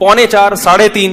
3:45 3:30।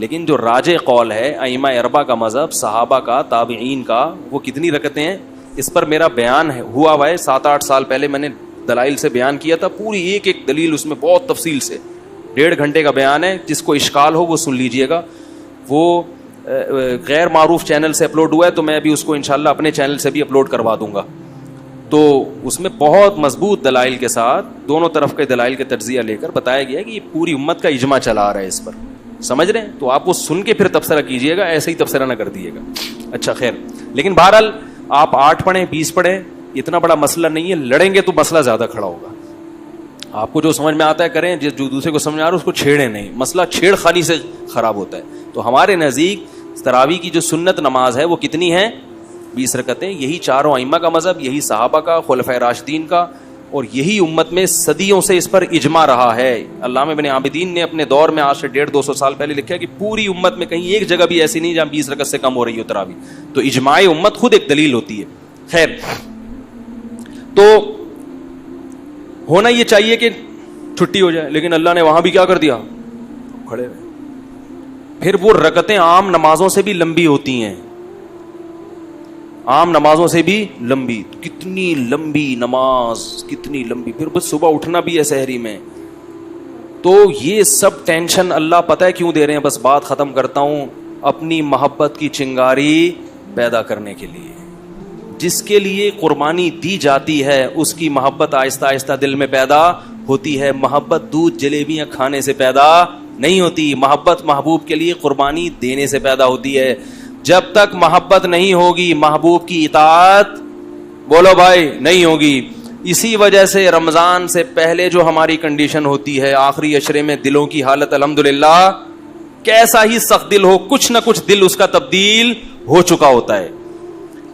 لیکن جو راج قول ہے ائمہ اربعہ کا مذہب، صحابہ کا، تابعین کا، وہ کتنی رکعتیں ہیں؟ اس پر میرا بیان ہوا ہے 7-8 سال پہلے، میں نے دلائل سے بیان کیا تھا، پوری ایک ایک دلیل اس میں بہت تفصیل سے، 1.5 گھنٹے کا بیان ہے، جس کو اشکال ہو وہ سن لیجئے گا. وہ غیر معروف چینل سے اپلوڈ ہوا ہے، تو میں ابھی اس کو انشاءاللہ اپنے چینل سے بھی اپلوڈ کروا دوں گا. تو اس میں بہت مضبوط دلائل کے ساتھ دونوں طرف کے دلائل کے تجزیہ لے کر بتایا گیا کہ یہ پوری امت کا اجماع چلا آ رہا ہے اس پر. سمجھ رہے ہیں؟ تو آپ وہ سن کے پھر تبصرہ کیجئے گا، ایسے ہی تبصرہ نہ کر دیجیے گا. اچھا خیر، لیکن بہرحال آپ 8 پڑھیں 20 پڑھیں، اتنا بڑا مسئلہ نہیں ہے. لڑیں گے تو مسئلہ زیادہ کھڑا ہوگا. آپ کو جو سمجھ میں آتا ہے کریں، جو دوسرے کو سمجھ میں آ رہا ہے اس کو چھیڑیں نہیں. مسئلہ چھیڑ خانی سے خراب ہوتا ہے. تو ہمارے نزدیک تراویح کی جو سنت نماز ہے وہ کتنی ہے؟ 20 رکعتیں. یہی چاروں ائمہ کا مذہب، یہی صحابہ کا، خلفائے راشدین کا، اور یہی امت میں صدیوں سے اس پر اجماع رہا ہے. علامہ ابن عابدین نے اپنے دور میں آج سے 150-200 سال پہلے لکھا ہے کہ پوری امت میں کہیں ایک جگہ بھی ایسی نہیں جہاں 20 رکعت سے کم ہو رہی ہو تراویح. تو اجماع امت خود ایک دلیل ہوتی ہے. خیر، تو ہونا یہ چاہیے کہ چھٹی ہو جائے، لیکن اللہ نے وہاں بھی کیا کر دیا؟ کھڑے ہوئے. پھر وہ رکعتیں عام نمازوں سے بھی لمبی ہوتی ہیں، عام نمازوں سے بھی لمبی. کتنی لمبی نماز، کتنی لمبی. پھر بس صبح اٹھنا بھی ہے سحری میں. تو یہ سب ٹینشن اللہ پتہ ہے کیوں دے رہے ہیں؟ بس بات ختم کرتا ہوں. اپنی محبت کی چنگاری پیدا کرنے کے لیے. جس کے لیے قربانی دی جاتی ہے اس کی محبت آہستہ آہستہ دل میں پیدا ہوتی ہے. محبت دودھ جلیبیاں کھانے سے پیدا نہیں ہوتی. محبت محبوب کے لیے قربانی دینے سے پیدا ہوتی ہے. جب تک محبت نہیں ہوگی محبوب کی اطاعت، بولو بھائی، نہیں ہوگی. اسی وجہ سے رمضان سے پہلے جو ہماری کنڈیشن ہوتی ہے، آخری عشرے میں دلوں کی حالت الحمدللہ کیسا ہی سخت دل ہو، کچھ نہ کچھ دل اس کا تبدیل ہو چکا ہوتا ہے.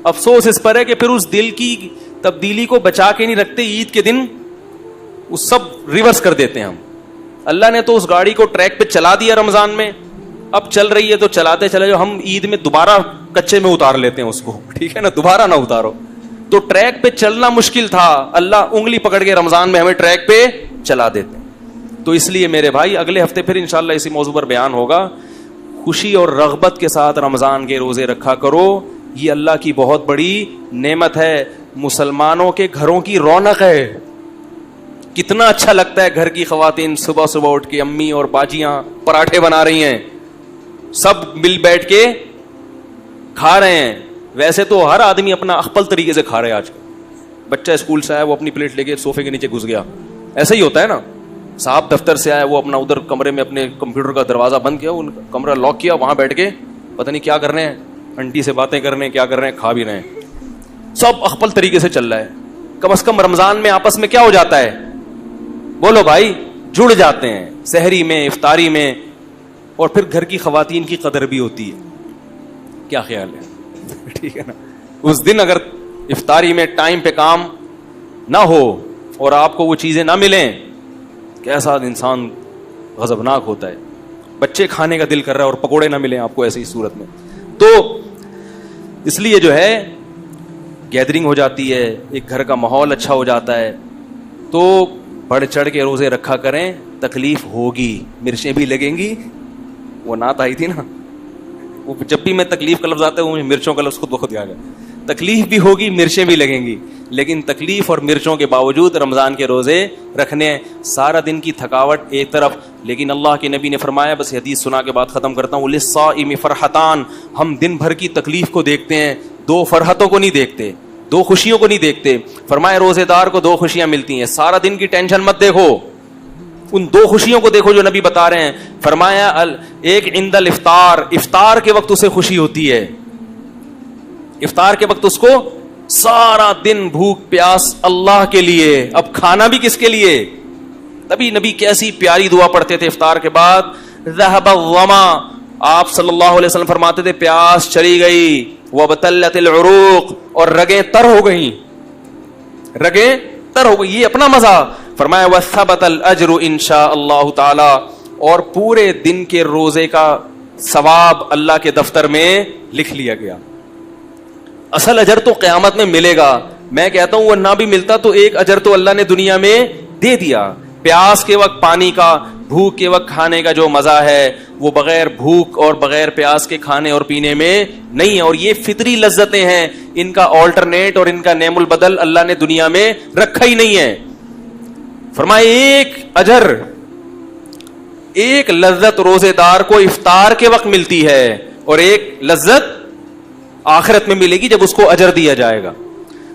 افسوس اس پر ہے کہ پھر اس دل کی تبدیلی کو بچا کے نہیں رکھتے. عید کے دن وہ سب ریورس کر دیتے ہیں ہم. اللہ نے تو اس گاڑی کو ٹریک پہ چلا دیا رمضان میں، اب چل رہی ہے تو چلاتے چلے جاؤ. ہم عید میں دوبارہ کچے میں اتار لیتے ہیں اس کو، ٹھیک ہے نا، دوبارہ نہ اتارو. تو ٹریک پہ چلنا مشکل تھا، اللہ انگلی پکڑ کے رمضان میں ہمیں ٹریک پہ چلا دیتے ہیں. تو اس لیے میرے بھائی اگلے ہفتے پھر انشاءاللہ اسی موضوع پر بیان ہوگا. خوشی اور رغبت کے ساتھ رمضان کے روزے رکھا کرو، یہ اللہ کی بہت بڑی نعمت ہے. مسلمانوں کے گھروں کی رونق ہے. کتنا اچھا لگتا ہے گھر کی خواتین صبح صبح اٹھ کے، امی اور باجیاں پراٹھے بنا رہی ہیں، سب مل بیٹھ کے کھا رہے ہیں. ویسے تو ہر آدمی اپنا اخپل طریقے سے کھا رہے ہیں آج کل. بچہ اسکول سے آیا وہ اپنی پلیٹ لے کے صوفے کے نیچے گھس گیا، ایسا ہی ہوتا ہے نا. صاحب دفتر سے آیا وہ اپنا ادھر کمرے میں اپنے کمپیوٹر کا دروازہ بند کیا، ان کمرہ لاک کیا، وہاں بیٹھ کے پتہ نہیں کیا کر رہے ہیں، انٹی سے باتیں کر رہے ہیں، کیا کر رہے ہیں، کھا بھی رہے ہیں. سب اخپل طریقے سے چل رہا ہے. کم از کم رمضان میں آپس میں کیا ہو جاتا ہے؟ بولو بھائی، جڑ جاتے ہیں سحری میں، افطاری میں، اور پھر گھر کی خواتین کی قدر بھی ہوتی ہے. کیا خیال ہے؟ ٹھیک ہے نا. اس دن اگر افطاری میں ٹائم پہ کام نہ ہو اور آپ کو وہ چیزیں نہ ملیں، کیسا انسان غضبناک ہوتا ہے. بچے کھانے کا دل کر رہا ہے اور پکوڑے نہ ملیں آپ کو ایسی صورت میں. تو اس لیے جو ہے گیدرنگ ہو جاتی ہے، ایک گھر کا ماحول اچھا ہو جاتا ہے. تو بڑھ چڑھ کے روزے رکھا کریں. تکلیف ہوگی، مرچیں بھی لگیں گی. وہ نعت آئی تھی نا، وہ جب بھی میں تکلیف کا لفظ آتا ہے وہ مرچوں کا لفظ خود بخود آ گیا. تکلیف بھی ہوگی، مرچیں بھی لگیں گی، لیکن تکلیف اور مرچوں کے باوجود رمضان کے روزے رکھنے. سارا دن کی تھکاوٹ ایک طرف، لیکن اللہ کے نبی نے فرمایا، بس حدیث سنا کے بعد ختم کرتا ہوں، للصائم فرحتان. ہم دن بھر کی تکلیف کو دیکھتے ہیں، 2 فرحتوں کو نہیں دیکھتے، 2 خوشیوں کو نہیں دیکھتے. فرمایا روزے دار کو 2 خوشیاں ملتی ہیں. سارا دن کی ٹینشن مت دیکھو، ان 2 خوشیوں کو دیکھو جو نبی بتا رہے ہیں. فرمایا ایک عند الافطار، افطار کے وقت اسے خوشی ہوتی ہے. افطار کے وقت اس کو سارا دن بھوک پیاس اللہ کے لیے، اب کھانا بھی کس کے لیے. تبھی نبی کیسی پیاری دعا پڑھتے تھے افطار کے بعد، ذهب الظما. آپ صلی اللہ علیہ وسلم فرماتے تھے پیاس چلی گئی، وابتلت العروق، اور رگیں تر ہو گئیں، رگیں تر ہو گئی. یہ اپنا مزہ. فرمایا وثبت الاجر ان شاء اللہ تعالی، اور پورے دن کے روزے کا ثواب اللہ کے دفتر میں لکھ لیا گیا. اصل اجر تو قیامت میں ملے گا. میں کہتا ہوں وہ نہ بھی ملتا تو ایک اجر تو اللہ نے دنیا میں دے دیا. پیاس کے وقت پانی کا، بھوک کے وقت کھانے کا جو مزہ ہے وہ بغیر بھوک اور بغیر پیاس کے کھانے اور پینے میں نہیں ہے. اور یہ فطری لذتیں ہیں, ان کا آلٹرنیٹ اور ان کا نعم البدل اللہ نے دنیا میں رکھا ہی نہیں ہے. فرمائے ایک اجر, ایک لذت روزے دار کو افطار کے وقت ملتی ہے اور ایک لذت آخرت میں ملے گی جب اس کو اجر دیا جائے گا.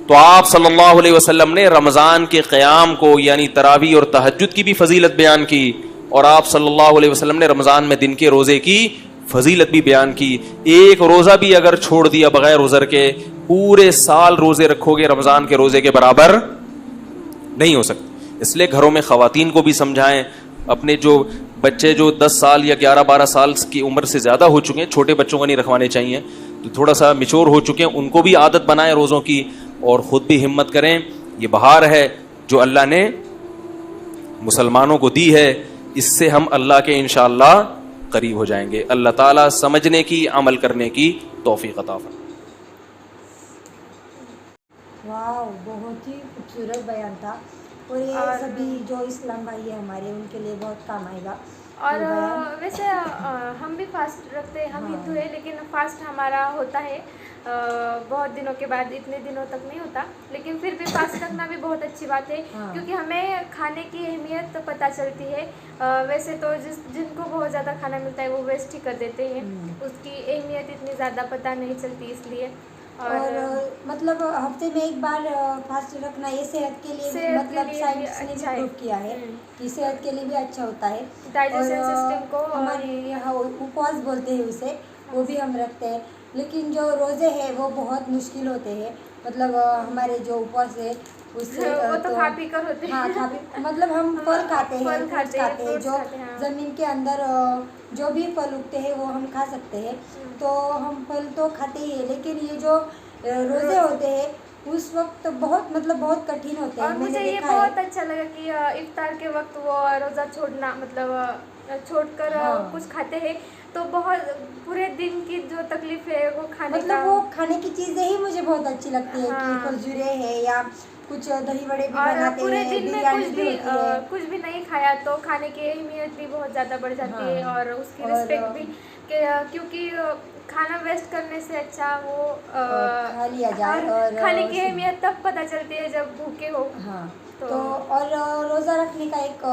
تو آپ صلی اللہ علیہ وسلم نے رمضان کے قیام کو یعنی تراویح اور تہجد کی بھی فضیلت بیان کی, اور آپ صلی اللہ علیہ وسلم نے رمضان میں دن کے روزے کی فضیلت بھی بیان کی. ایک روزہ بھی اگر چھوڑ دیا بغیر عذر کے, پورے سال روزے رکھو گے رمضان کے روزے کے برابر نہیں ہو سکتے. اس لیے گھروں میں خواتین کو بھی سمجھائیں, اپنے جو بچے جو 10 سال یا 11-12 سال کی عمر سے زیادہ ہو چکے ہیں, چھوٹے بچوں کو نہیں رکھوانے چاہیے, تو تھوڑا سا میچور ہو چکے ہیں, ان کو بھی عادت بنائیں روزوں کی, اور خود بھی ہمت کریں. یہ بہار ہے جو اللہ نے مسلمانوں کو دی ہے, اس سے ہم اللہ کے انشاءاللہ قریب ہو جائیں گے. اللہ تعالیٰ سمجھنے کی, عمل کرنے کی توفیق عطا فرمائے. واو, بہت ہی خوبصورت بیان تھا, اور یہ سبھی جو اسلام بھائی ہے ہمارے ان کے لیے بہت کام آئے گا. اور ویسے ہم بھی فاسٹ رکھتے ہیں, ہم ہندو ہیں, لیکن فاسٹ ہمارا ہوتا ہے بہت دنوں کے بعد, اتنے دنوں تک نہیں ہوتا, لیکن پھر بھی فاسٹ رکھنا بھی بہت اچھی بات ہے, کیونکہ ہمیں کھانے کی اہمیت پتہ چلتی ہے. ویسے تو جن کو بہت زیادہ کھانا ملتا ہے وہ ویسٹ ہی کر دیتے ہیں, اس کی اہمیت اتنی زیادہ پتہ نہیں چلتی, اس لیے. اور مطلب ہفتے میں ایک بار فاسٹ رکھنا یہ صحت کے لیے مطلب سائنس نے بھی پروو کیا ہے کہ صحت کے لیے بھی اچھا ہوتا ہے. ڈائجیشن سسٹم کو ہمارے یہاں اپواس بولتے ہیں اسے, وہ بھی ہم رکھتے ہیں. لیکن جو روزے ہیں وہ بہت مشکل ہوتے ہیں, مطلب ہمارے جو اپواس ہے اس سے وہ تو کھا پی کر ہوتے ہیں. ہاں, مطلب ہم پھل کھاتے ہیں, فروٹس کھاتے ہیں, جو زمین کے اندر جو بھی پھل اگتے ہیں وہ ہم کھا سکتے ہیں. تو ہم پھل تو کھاتے ہی ہیں, لیکن یہ جو روزے ہوتے ہیں اس وقت بہت مطلب بہت کٹھن ہوتے ہیں. اور مجھے یہ بہت اچھا لگا کہ افطار کے وقت وہ روزہ چھوڑنا, مطلب چھوڑ کر کچھ کھاتے ہیں, تو بہت پورے دن کی جو تکلیف ہے وہ کھانے مطلب وہ کھانے کی چیزیں ہی مجھے بہت اچھی لگتی ہے, کہ کھجورے ہے یا کچھ دہی بڑے بھی بناتے ہیں, پورے دن میں بریانی کچھ بھی نہیں کھایا تو کھانے کی اہمیت بھی بہت زیادہ بڑھ جاتی ہے, اور اس کی رسپیکٹ بھی, کیونکہ کھانا ویسٹ کرنے سے اچھا وہ کھا لیا جائے. اور کھانے کی اہمیت تب پتہ چلتی ہے جب بھوکے ہو. ہاں, تو اور روزہ رکھنے کا ایک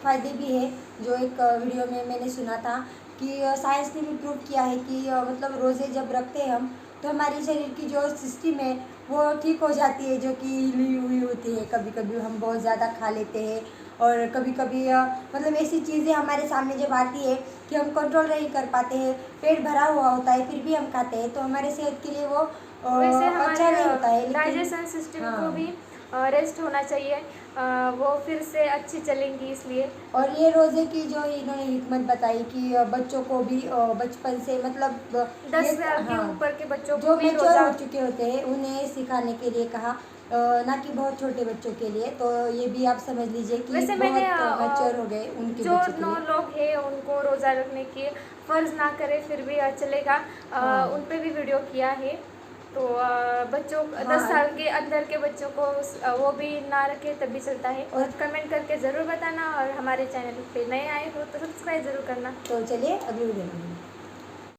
فائدے بھی ہے, جو ایک ویڈیو میں نے سنا تھا کہ سائنس نے بھی پروو کیا ہے کہ مطلب روزے جب رکھتے ہیں ہم تو ہماری شریر کی جو سسٹم ہے وہ ٹھیک ہو جاتی ہے, جو کہ ہلی ہوئی ہوتی ہے. کبھی کبھی ہم بہت زیادہ کھا لیتے ہیں, اور کبھی کبھی مطلب ایسی چیزیں ہمارے سامنے جب آتی ہے کہ ہم کنٹرول نہیں کر پاتے ہیں, پیٹ بھرا ہوا ہوتا ہے پھر بھی ہم کھاتے ہیں, تو ہمارے صحت کے لیے وہ اچھا نہیں ہوتا ہے. ڈائجیشن سسٹم کو بھی ریسٹ ہونا چاہیے, وہ پھر سے اچھی چلیں گی, اس لیے. اور یہ روزے کی جو انہوں نے حکمت بتائی کہ بچوں کو بھی بچپن سے مطلب 10 سال کے اوپر کے بچوں جو کو بھی میچور ہو چکے ہوتے ہیں انہیں سکھانے کے لیے کہا, نہ کہ بہت چھوٹے بچوں کے لیے. تو یہ بھی آپ سمجھ لیجئے کہ ویسے میں نے میچور ہو گئے ان کے جو بچوں کے لیے. 9 لوگ ہیں ان کو روزہ رکھنے کی فرض نہ کرے پھر بھی چلے گا, ان پہ بھی ویڈیو کیا ہے. تو بچوں 10 سال کے اندر کے بچوں کو وہ بھی نہ رکھے تب بھی چلتا ہے. اور کمنٹ کر کے ضرور بتانا, اور ہمارے چینل پہ نئے آئے ہو تو سبسکرائب ضرور کرنا. تو چلیے اگلی ویڈیو میں